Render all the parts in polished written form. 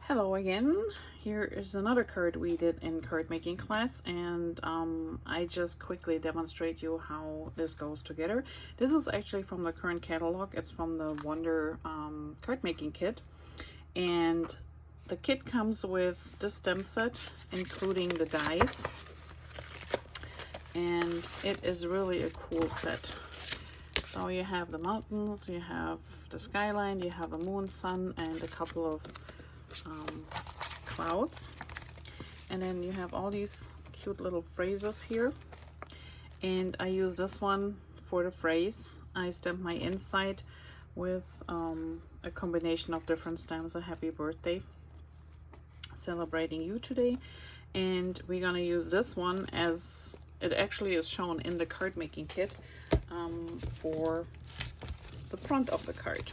Hello again. Here is another card we did in card making class, and I just quickly demonstrate you how this goes together. This is actually from the current catalog. It's from the Wonder card making kit, and the kit comes with the stem set including the dies, and it is really a cool set. So you have the mountains, you have the skyline, you have a moon, sun, and a couple of clouds, and then you have all these cute little phrases here, and I use this one for the phrase. I stamp my inside with a combination of different stems. A happy birthday, celebrating you today, and we're gonna use this one as it actually is shown in the card making kit for the front of the card.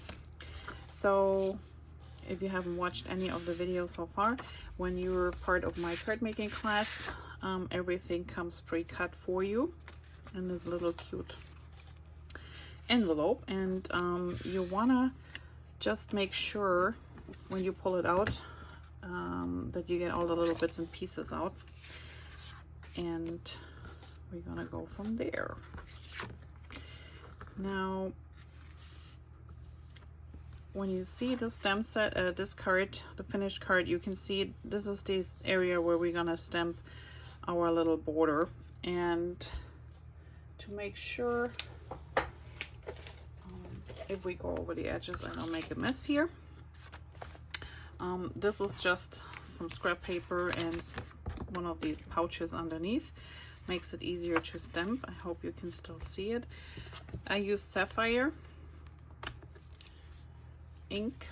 So if you haven't watched any of the videos so far, when you're part of my card making class, everything comes pre-cut for you in this little cute envelope, and you wanna just make sure when you pull it out that you get all the little bits and pieces out, and we're gonna go from there. Now, when you see the stem set, this card, the finished card, you can see this is this area where we're gonna stamp our little border. And to make sure, if we go over the edges, I don't make a mess here. This is just some scrap paper and one of these pouches underneath. Makes it easier to stamp. I hope you can still see it. I use sapphire ink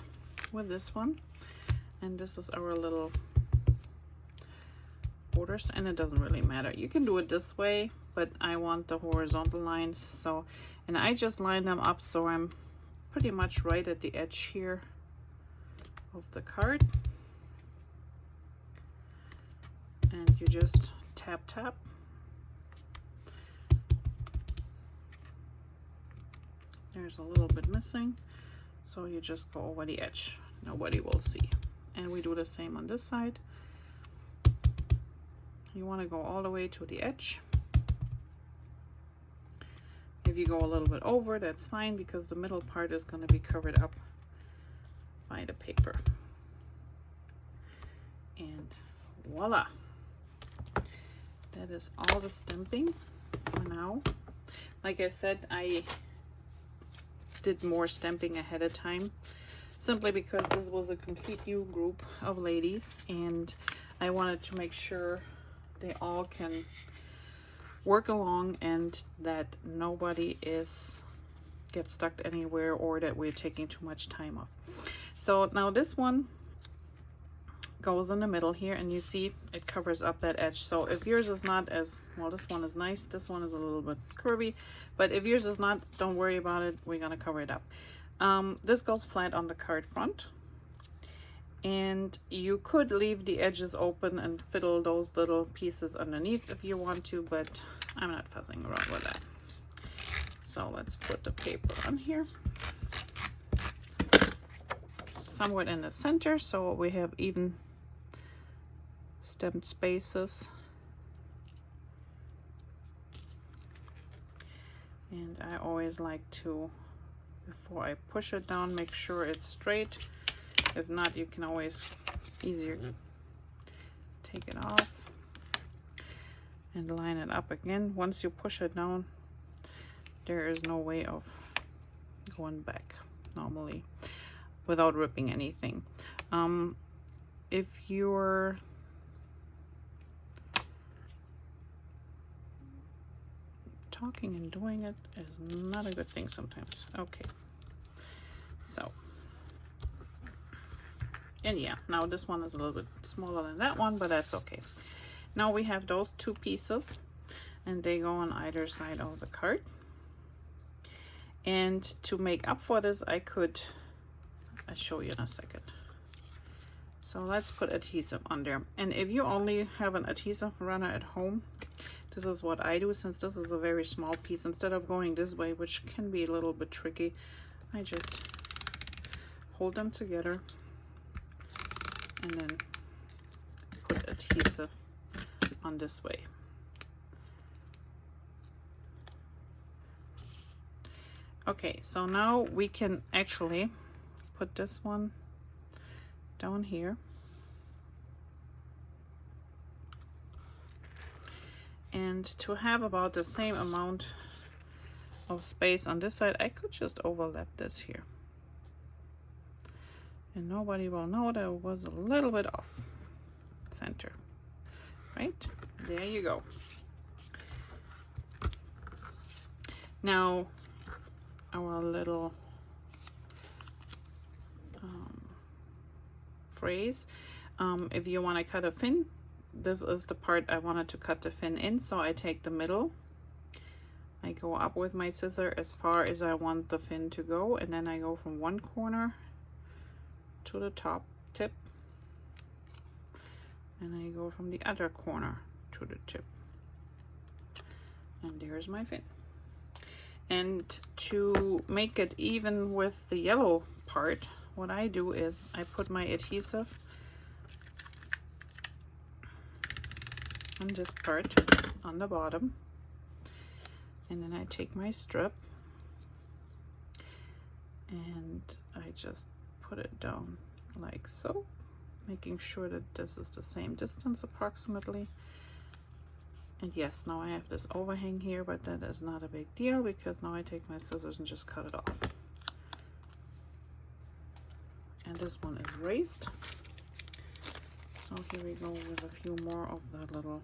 with this one, and this is our little borders, and it doesn't really matter. You can do it this way, but I want the horizontal lines, so, and I just line them up so I'm pretty much right at the edge here of the card, and you just tap tap. There's a little bit missing, so you just go over the edge. Nobody will see. And we do the same on this side. You want to go all the way to the edge. If you go a little bit over, that's fine, because the middle part is going to be covered up by the paper. And voila! That is all the stamping for now. Like I said, I did more stamping ahead of time, simply because this was a complete new group of ladies, and I wanted to make sure they all can work along and that nobody gets stuck anywhere, or that we're taking too much time off. So now this one goes in the middle here, and you see it covers up that edge. So if yours is not as well, this one is nice, this one is a little bit curvy, but if yours is not, don't worry about it, we're gonna cover it up. This goes flat on the card front, and you could leave the edges open and fiddle those little pieces underneath if you want to, but I'm not fussing around with that. So let's put the paper on here somewhat in the center, so we have even stamped spaces. And I always like to, before I push it down, make sure it's straight. If not, you can always easier take it off and line it up again. Once you push it down, there is no way of going back normally without ripping anything. If you're talking and doing it is not a good thing sometimes. Okay, so, and yeah, now this one is a little bit smaller than that one, but that's okay. Now we have those two pieces, and they go on either side of the card. And to make up for this, I'll show you in a second. So let's put adhesive on there. And if you only have an adhesive runner at home, this is what I do. Since this is a very small piece, instead of going this way, which can be a little bit tricky, I just hold them together and then put adhesive on this way. Okay, so now we can actually put this one down here. And to have about the same amount of space on this side, I could just overlap this here. And nobody will know that it was a little bit off center. Right? There you go. Now, our little phrase, if you want to cut a fin, this is the part I wanted to cut the fin in, so I take the middle, I go up with my scissor as far as I want the fin to go, and then I go from one corner to the top tip, and I go from the other corner to the tip, and there's my fin. And to make it even with the yellow part, what I do is I put my adhesive on this part on the bottom, and then I take my strip and I just put it down like so, making sure that this is the same distance approximately. And yes, now I have this overhang here, but that is not a big deal because now I take my scissors and just cut it off. And this one is raised. So here we go with a few more of the little,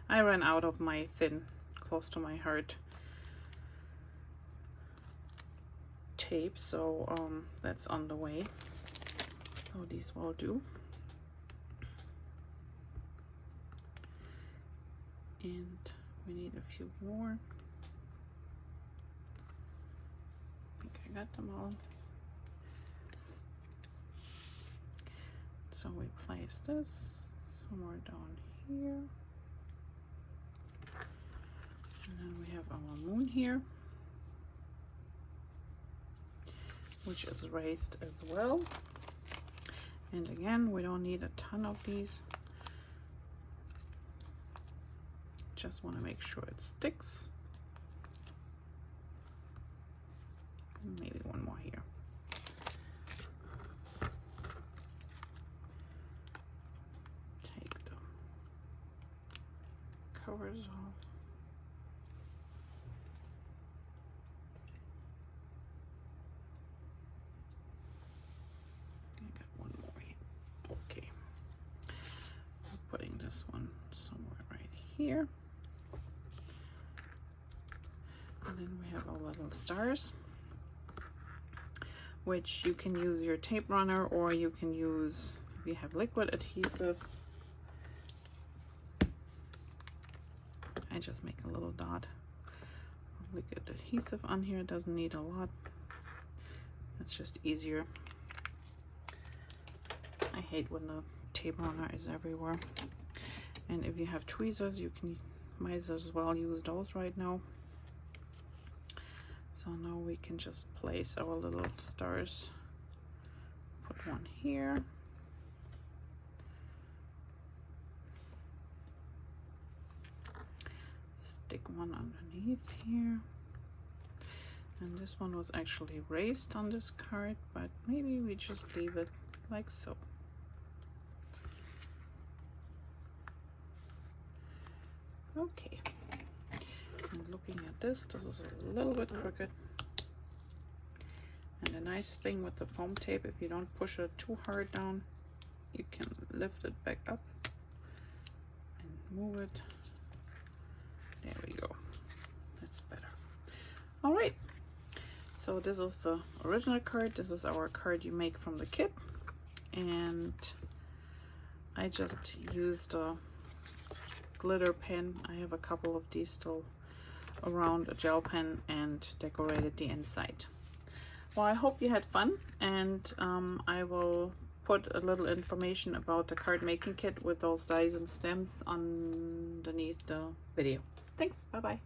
I ran out of my thin, close to my heart tape, so that's on the way. So these will do. And we need a few more. I think I got them all. So we place this somewhere down here. And then we have our moon here, which is raised as well. And again, we don't need a ton of these. Just want to make sure it sticks. Maybe one more here. Take the covers off. I got one more here. Okay. I'm putting this one somewhere right here. And then we have our little stars, which you can use your tape runner, or you can use, if you have liquid adhesive, I just make a little dot of liquid adhesive on here. It doesn't need a lot. It's just easier. I hate when the tape runner is everywhere. And if you have tweezers, you can might as well use those right now. So now we can just place our little stars. Put one here. Stick one underneath here. And this one was actually raised on this card, but maybe we just leave it like so. Okay. And looking at this, this is a little bit crooked. And the nice thing with the foam tape, if you don't push it too hard down, you can lift it back up and move it. There we go. That's better. All right. So this is the original card. This is our card you make from the kit. And I just used a glitter pen. I have a couple of these still around, a gel pen, and decorated the inside. Well, I hope you had fun, and I will put a little information about the card making kit with those dies and stems underneath the video. Thanks, bye bye.